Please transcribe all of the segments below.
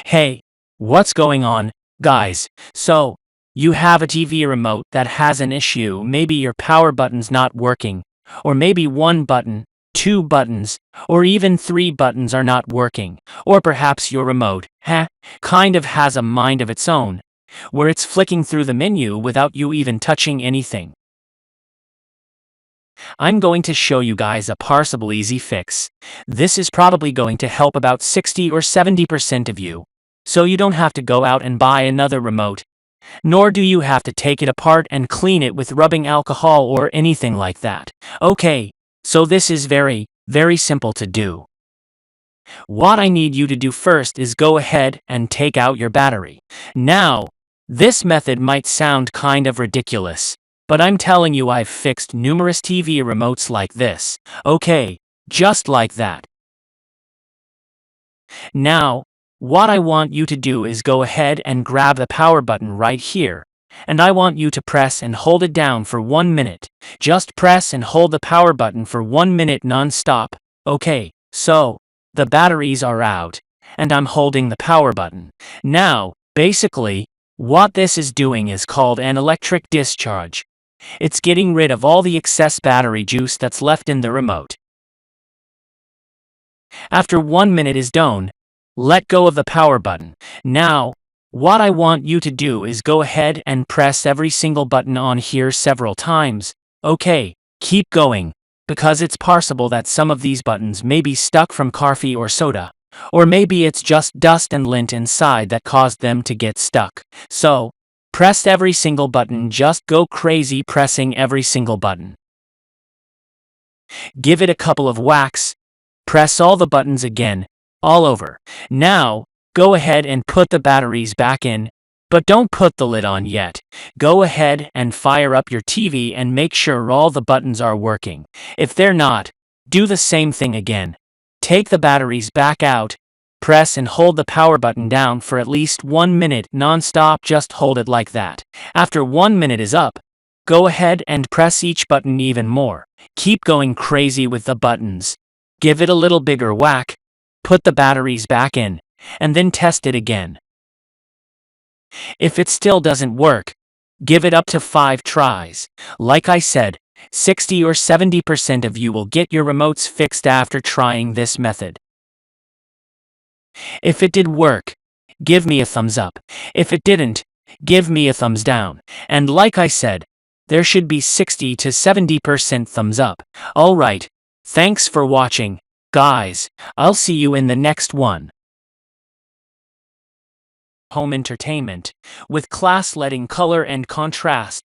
Hey, what's going on, guys? So, you have a TV remote that has an issue. Maybe your power button's not working, or maybe one button, two buttons, or even three buttons are not working. Or perhaps your remote, kind of has a mind of its own, where it's flicking through the menu without you even touching anything. I'm going to show you guys a possible easy fix. This is probably going to help about 60 or 70% of you. So you don't have to go out and buy another remote. Nor do you have to take it apart and clean it with rubbing alcohol or anything like that. Okay, so this is very, very simple to do. What I need you to do first is go ahead and take out your battery. Now, this method might sound kind of ridiculous, but I'm telling you I've fixed numerous TV remotes like this. Okay, just like that. Now, what I want you to do is go ahead and grab the power button right here, and I want you to press and hold it down for 1 minute. Just press and hold the power button for 1 minute non-stop. Okay, so, the batteries are out, and I'm holding the power button. Now, basically, what this is doing is called an electric discharge. It's getting rid of all the excess battery juice that's left in the remote. After 1 minute is done, let go of the power button. Now, what I want you to do is go ahead and press every single button on here several times. Okay, keep going, because it's possible that some of these buttons may be stuck from coffee or soda, or maybe it's just dust and lint inside that caused them to get stuck. So, press every single button, just go crazy pressing every single button. Give it a couple of whacks. Press all the buttons again, all over. Now, go ahead and put the batteries back in, but don't put the lid on yet. Go ahead and fire up your TV and make sure all the buttons are working. If they're not, do the same thing again. Take the batteries back out, press and hold the power button down for at least 1 minute non-stop, just hold it like that. After 1 minute is up, go ahead and press each button even more. Keep going crazy with the buttons. Give it a little bigger whack, put the batteries back in, and then test it again. If it still doesn't work, give it up to 5 tries. Like I said, 60 or 70% of you will get your remotes fixed after trying this method. If it did work, give me a thumbs up. If it didn't, give me a thumbs down. And like I said, there should be 60 to 70% thumbs up. Alright, thanks for watching, guys. I'll see you in the next one. Home entertainment, with class-letting color and contrast.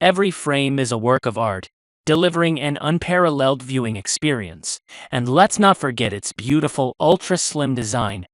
Every frame is a work of art, delivering an unparalleled viewing experience. And let's not forget its beautiful ultra-slim design.